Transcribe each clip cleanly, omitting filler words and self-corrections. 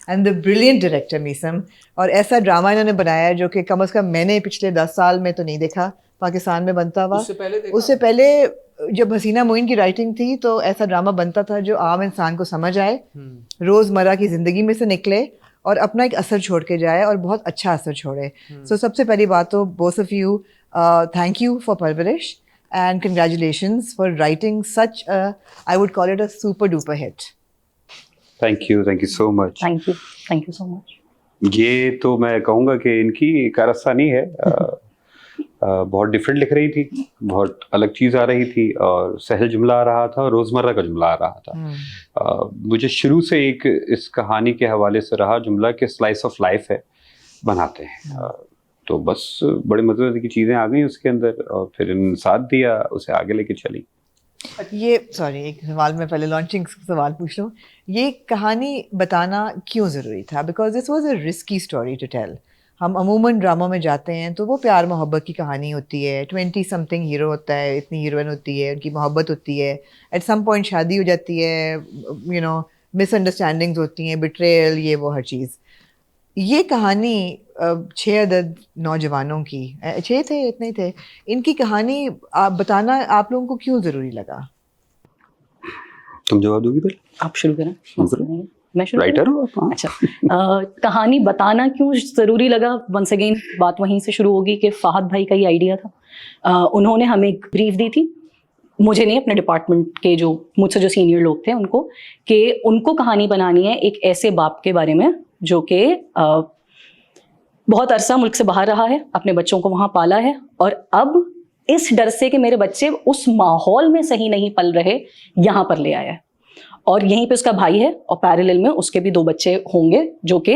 And the brilliant director Meesam. और ऐसा drama इन्होंने बनाया है जो कि कम से कम मैंने पिछले 10 साल में तो नहीं देखा पाकिस्तान में बनता हुआ। उससे पहले जब हसीना मोइन की राइटिंग थी तो ऐसा ड्रामा बनता था जो आम इंसान को समझ आए, रोज़मर्रा की ज़िंदगी में से निकले और अपना एक असर छोड़ के जाए और बहुत अच्छा असर छोड़े। सो सबसे पहली बात तो both of you, thank you for परवरिश and congratulations for writing such a, I would call it a super duper hit. Thank you so much. Thank you so much. ये तो मैं कहूँगा कि इनकी कारस्तानी है। बहुत डिफरेंट लिख रही थी, बहुत अलग चीज़ आ रही थी और सहज जुमला आ रहा था और रोज़मर्रा का जुमला आ रहा था। मुझे शुरू से एक इस कहानी के हवाले से रहा जुमला कि स्लाइस ऑफ लाइफ है, बनाते हैं। तो बस बड़े मज़े की चीज़ें आ गई उसके अंदर और फिर इन साथ दिया, उसे आगे लेके चली। ये सॉरी, एक सवाल मैं पहले लॉन्चिंग सवाल पूछ लूँ, ये कहानी बताना क्यों ज़रूरी था? Because this was a risky story to tell. हम अमूमन ड्रामों में जाते हैं तो वो प्यार मोहब्बत की कहानी होती है, 20 समथिंग हीरो होता है, इतनी हीरोइन होती है, उनकी मोहब्बत होती है, एट सम पॉइंट शादी हो जाती है, यू नो मिसअंडरस्टैंडिंग्स होती हैं, बिट्रेयल, ये वो हर चीज़। ये कहानी 6 अदद नौजवानों की, 6 थे, इतने थे, इनकी कहानी आप बताना आप लोगों को क्यों ज़रूरी लगा? तुम जवाब दोगी पहले? आप शुरू करें। मैं शुरू राइटर हो? अच्छा, कहानी बताना क्यों ज़रूरी लगा? वंस अगेन बात वहीं से शुरू होगी कि फ़ाहद भाई का ही आइडिया था। उन्होंने हमें एक ब्रीफ दी थी, मुझे नहीं, अपने डिपार्टमेंट के जो मुझसे जो सीनियर लोग थे उनको, कि उनको कहानी बनानी है एक ऐसे बाप के बारे में जो कि बहुत अरसा मुल्क से बाहर रहा है, अपने बच्चों को वहाँ पाला है और अब इस डर से कि मेरे बच्चे उस माहौल में सही नहीं पल रहे, यहाँ पर ले आया है। और यहीं पे उसका भाई है और पैरेलल में उसके भी 2 बच्चे होंगे जो कि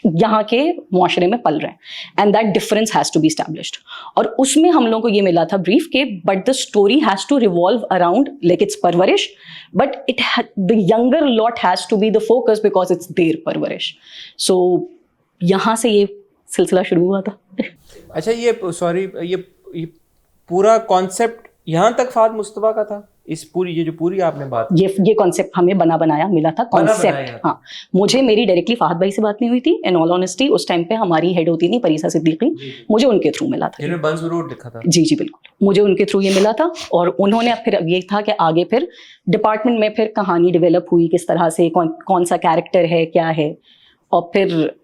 यहाँ के मुआशरे में पल रहे हैं, and that difference has to be established. और उसमें हम लोगों को ये मिला था ब्रीफ के but the story has to revolve around like its परवरिश, but the younger lot has to be the focus because it's their परवरिश। सो यहाँ से ये सिलसिला शुरू हुआ था। अच्छा, ये सॉरी, ये पूरा कॉन्सेप्ट यहाँ तक फ़ाहद मुस्तफ़ा का था? इस पूरी ये जो पूरी आपने बात, ये कॉन्सेप्ट हमें बनाया मिला था कॉन्सेप्ट। हाँ, मुझे मेरी डायरेक्टली फ़ाहद भाई से बात नहीं हुई थी, इन ऑल ऑनेस्टी। उस टाइम पे हमारी हेड होती थी परिसा सिद्दीकी, मुझे उनके थ्रू मिला था। जिन्होंने बंस रोड लिखा था। जी बिल्कुल, मुझे उनके थ्रू ये मिला था और उन्होंने फिर ये था कि आगे फिर डिपार्टमेंट में फिर कहानी डेवलप हुई, किस तरह से कौन सा कैरेक्टर है, क्या है। और फिर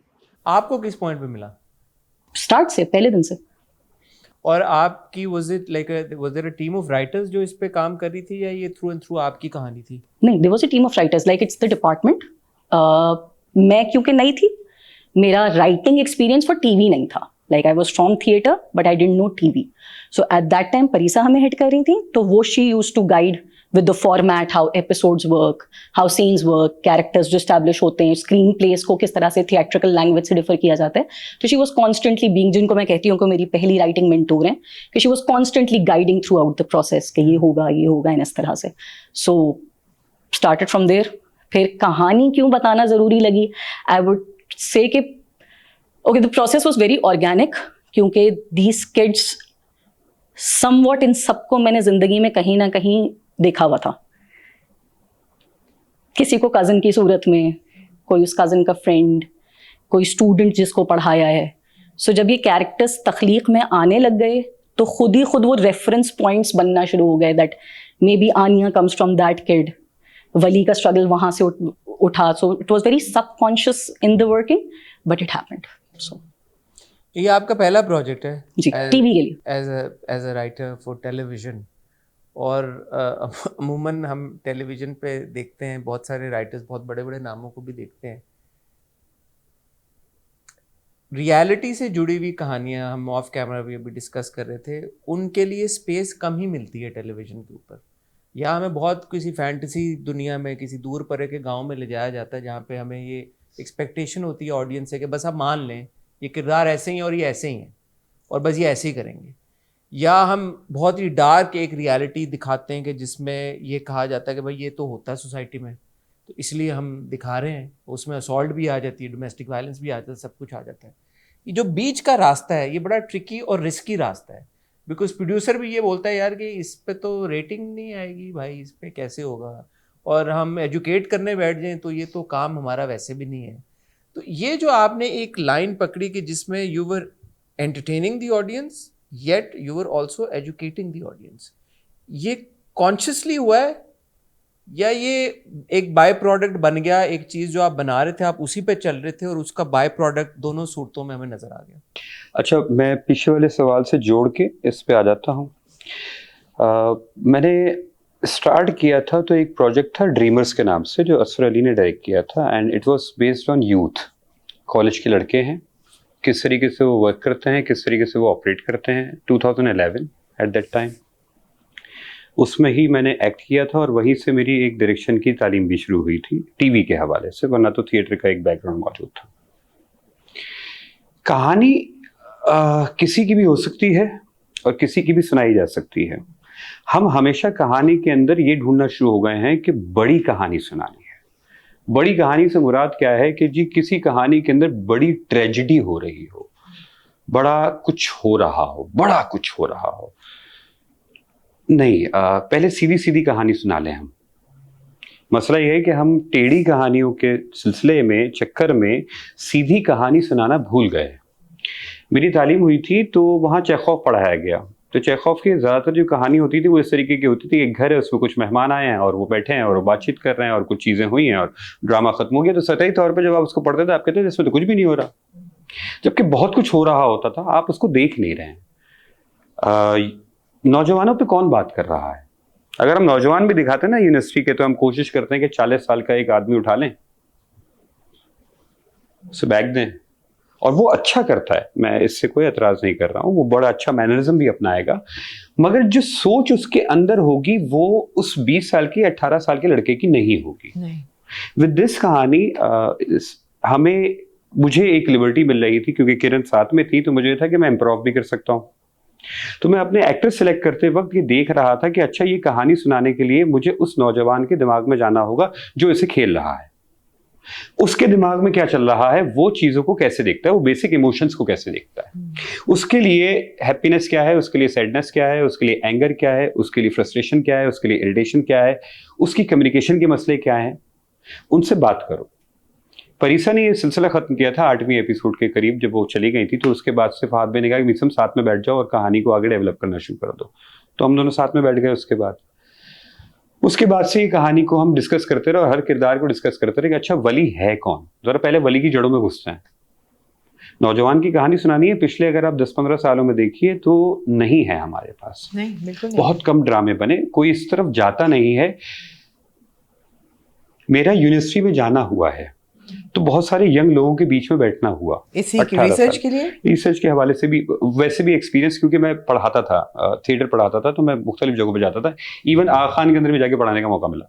आपको किस पॉइंट पे मिला? स्टार्ट से, पहले दिन से। और आपकी was there a team of writers जो इस पे काम कर रही थी, या ये थ्रू एंड थ्रू आपकी कहानी थी? नहीं, there was a team of writers, like it's the department. मैं क्योंकि नई थी, मेरा राइटिंग एक्सपीरियंस फॉर टीवी नहीं था, like I was from theatre but I didn't know TV. So at that time Parisa हमें हिट कर रही थी, तो वो she used to guide with the format, how episodes work, how scenes work, characters जो establish होते हैं, screen plays को किस तरह से theatrical language से differ किया जाता है। तो she was constantly being, जिनको मैं कहती हूँ कि मेरी पहली writing mentor हैं, कि she was constantly guiding throughout the process कि ये होगा इस तरह से। So started from there। फिर कहानी क्यों बताना ज़रूरी लगी? I would say कि okay, the process was very organic, क्योंकि these kids somewhat इन सबको मैंने ज़िंदगी में कहीं ना कहीं देखा हुआ था, किसी को कज़न की सूरत में, कोई उस कज़न का फ्रेंड, कोई स्टूडेंट जिसको पढ़ाया है। सो जब ये कैरेक्टर्स तख्लीक में आने लग गए तो खुद वो रेफरेंस पॉइंट्स बनना शुरू हो गए, दैट मे बी आनिया comes from that kid, Wali का स्ट्रगल वहाँ से उठा। So it was very subconscious in the working but it happened. So ये आपका पहला प्रोजेक्ट है? जी, टीवी के लिए as a writer for television. और अमूमन हम टेलीविज़न पे देखते हैं बहुत सारे राइटर्स, बहुत बड़े बड़े नामों को भी देखते हैं। रियलिटी से जुड़ी हुई कहानियाँ हम ऑफ कैमरा भी अभी डिस्कस कर रहे थे, उनके लिए स्पेस कम ही मिलती है टेलीविज़न के ऊपर। या हमें बहुत किसी फैंटेसी दुनिया में, किसी दूर परे के गांव में ले जाया जाता है, जहाँ पे हमें ये एक्सपेक्टेशन होती है ऑडियंस से कि बस आप मान लें ये किरदार ऐसे ही और ये ऐसे ही हैं और बस ये ऐसे ही करेंगे। या हम बहुत ही डार्क एक रियलिटी दिखाते हैं कि जिसमें ये कहा जाता है कि भाई ये तो होता है सोसाइटी में, तो इसलिए हम दिखा रहे हैं। उसमें असॉल्ट भी आ जाती है, डोमेस्टिक वायलेंस भी आ जाता है, सब कुछ आ जाता है। ये जो बीच का रास्ता है ये बड़ा ट्रिकी और रिस्की रास्ता है, बिकॉज प्रोड्यूसर भी ये बोलता है यार कि इस पे तो रेटिंग नहीं आएगी भाई, इस पे कैसे होगा, और हम एजुकेट करने बैठ जाएं तो ये तो काम हमारा वैसे भी नहीं है। तो ये जो आपने एक लाइन पकड़ी कि जिसमें you were entertaining the audience yet you were also educating the audience, ये कॉन्शियसली हुआ है या ये एक बाय प्रोडक्ट बन गया, एक चीज जो आप बना रहे थे आप उसी पे चल रहे थे और उसका बाय प्रोडक्ट दोनों सूरतों में हमें नजर आ गया? अच्छा, मैं पीछे वाले सवाल से जोड़ के इस पे आ जाता हूँ। मैंने स्टार्ट किया था तो एक प्रोजेक्ट था ड्रीमर्स के नाम से, जो असफर अली ने डायरेक्ट किया था, and it was based on youth. College के लड़के हैं, किस तरीके से वो वर्क करते हैं, किस तरीके से वो ऑपरेट करते हैं। 2011 एट दैट टाइम उसमें ही मैंने एक्ट किया था और वहीं से मेरी एक डायरेक्शन की तालीम भी शुरू हुई थी टीवी के हवाले से, वरना तो थिएटर का एक बैकग्राउंड मौजूद था। कहानी किसी की भी हो सकती है और किसी की भी सुनाई जा सकती है। हम हमेशा कहानी के अंदर ये ढूंढना शुरू हो गए हैं कि बड़ी कहानी सुनानी है। बड़ी कहानी से मुराद क्या है कि जी किसी कहानी के अंदर बड़ी ट्रेजेडी हो रही हो, बड़ा कुछ हो रहा हो, बड़ा कुछ हो रहा हो। नहीं, पहले सीधी सीधी कहानी सुना लें हम। मसला यह है कि हम टेढ़ी कहानियों के सिलसिले में, चक्कर में सीधी कहानी सुनाना भूल गए। मेरी तालीम हुई थी तो वहाँ चेखोव पढ़ाया गया, तो चेखोव की ज़्यादातर जो कहानी होती थी वो इस तरीके की होती थी। एक घर है, उसमें कुछ मेहमान आए हैं और वो बैठे हैं और वो बातचीत कर रहे हैं और कुछ चीज़ें हुई हैं और ड्रामा खत्म हो गया। तो सतही तौर पर जब आप उसको पढ़ते थे आप कहते थे इसमें तो कुछ भी नहीं हो रहा, जबकि बहुत कुछ हो रहा होता था, आप उसको देख नहीं रहे हैं। नौजवानों पे कौन बात कर रहा है? अगर हम नौजवान भी दिखाते हैं ना यूनिवर्सिटी के, तो हम कोशिश करते हैं कि 40 साल का एक आदमी उठा लें, उसे बैग दें, और वो अच्छा करता है, मैं इससे कोई एतराज नहीं कर रहा हूँ, वो बड़ा अच्छा मैनरिज्म भी अपनाएगा, मगर जो सोच उसके अंदर होगी वो उस 20 साल की 18 साल के लड़के की नहीं होगी। विद दिस कहानी मुझे एक लिबर्टी मिल रही थी क्योंकि किरण साथ में थी, तो मुझे था कि मैं इम्प्रोव भी कर सकता हूँ। तो मैं अपने एक्टर सेलेक्ट करते वक्त ये देख रहा था कि अच्छा, ये कहानी सुनाने के लिए मुझे उस नौजवान के दिमाग में जाना होगा जो इसे खेल रहा है। उसके दिमाग में क्या चल रहा है, वो चीजों को कैसे देखता है, वो बेसिक इमोशंस को कैसे देखता है, उसके लिए हैप्पीनेस क्या है, उसके लिए सैडनेस क्या है, उसके लिए एंगर क्या है, उसके लिए फ्रस्ट्रेशन क्या है, उसके लिए इरिटेशन क्या है, उसकी कम्युनिकेशन के मसले क्या हैं, उनसे बात करो। परीसा ने ये सिलसिला खत्म किया था 8वें एपिसोड के करीब, जब वो चली गई थी, तो उसके बाद से फहद भाई ने कहा कि मीसम साथ में बैठ जाओ और कहानी को आगे डेवलप करना शुरू कर दो। तो हम दोनों साथ में बैठ गए। उसके बाद से ये कहानी को हम डिस्कस करते रहे और हर किरदार को डिस्कस करते रहे कि अच्छा वली है कौन। जरा पहले वली की जड़ों में घुसते हैं। नौजवान की कहानी सुनानी है, पिछले अगर आप 10-15 सालों में देखिए तो नहीं है हमारे पास, नहीं, बिल्कुल नहीं। बहुत कम ड्रामे बने, कोई इस तरफ जाता नहीं है। मेरा यूनिवर्सिटी में जाना हुआ है तो बहुत सारे यंग लोगों के बीच में बैठना हुआ, इसी की रिसर्च के लिए, रिसर्च के हवाले से भी, वैसे भी एक्सपीरियंस, क्योंकि मैं पढ़ाता था, थिएटर पढ़ाता था, तो मैं मुख्तलिफ जगहों पे जाता था। इवन आगा खान के अंदर भी जाके पढ़ाने का मौका मिला,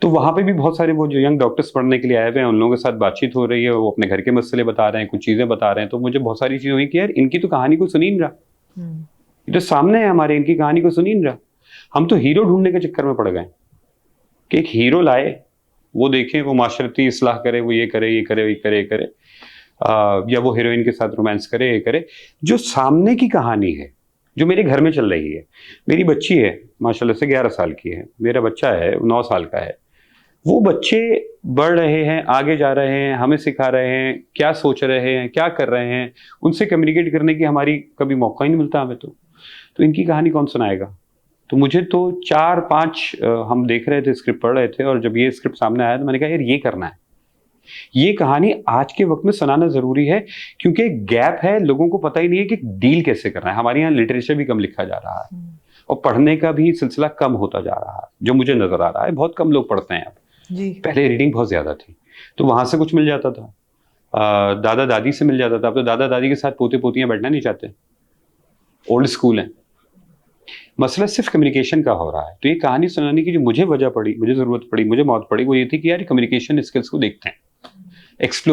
तो वहाँ पे भी बहुत सारे वो जो यंग डॉक्टर्स पढ़ने के लिए आए हुए हैं, उन लोगों के साथ बातचीत हो रही है, वो अपने घर के मसले बता रहे हैं, कुछ चीज़ें बता रहे हैं, तो मुझे बहुत सारी चीज़ें हुई कि यार इनकी तो कहानी को सुनी नहीं रहा, ये तो सामने है हमारे, इनकी कहानी को सुनी नहीं रहा। हम तो हीरो ढूंढने के चक्कर में पड़ गए कि एक हीरो लाए, वो देखें, वो माशरती इस्लाह करे, वो ये करे, ये करे, ये करे, ये करे, या वो हीरोइन के साथ रोमांस करे, ये करे। जो सामने की कहानी है, जो मेरे घर में चल रही है, मेरी बच्ची है माशाल्लाह से 11 साल की है, मेरा बच्चा है 9 साल का है, वो बच्चे बढ़ रहे हैं, आगे जा रहे हैं, हमें सिखा रहे हैं, क्या सोच रहे हैं, क्या कर रहे हैं, उनसे कम्युनिकेट करने की हमारी कभी मौका ही नहीं मिलता हमें। तो इनकी कहानी कौन सुनाएगा? तो मुझे तो 4-5 हम देख रहे थे, स्क्रिप्ट पढ़ रहे थे, और जब ये स्क्रिप्ट सामने आया तो मैंने कहा यार ये करना है, ये कहानी आज के वक्त में सुनाना जरूरी है, क्योंकि गैप है, लोगों को पता ही नहीं है कि डील कैसे करना है। हमारे यहाँ लिटरेचर भी कम लिखा जा रहा है और पढ़ने का भी सिलसिला कम होता जा रहा है, जो मुझे नजर आ रहा है। बहुत कम लोग पढ़ते हैं अब, पहले रीडिंग बहुत ज्यादा थी, तो वहां से कुछ मिल जाता था, दादा दादी से मिल जाता था। अब तो दादा दादी के साथ पोते पोतियां बैठना नहीं चाहते, ओल्ड स्कूल है। मसला सिर्फ कम्युनिकेशन का हो रहा है। तो ये कहानी सुनाने की जो मुझे वजह पड़ी, मुझे जरूरत पड़ी, मुझे मौत पड़ी, वो ये थी कि यार कम्युनिकेशन स्किल्स को देखते हैं, एक्सप्लोर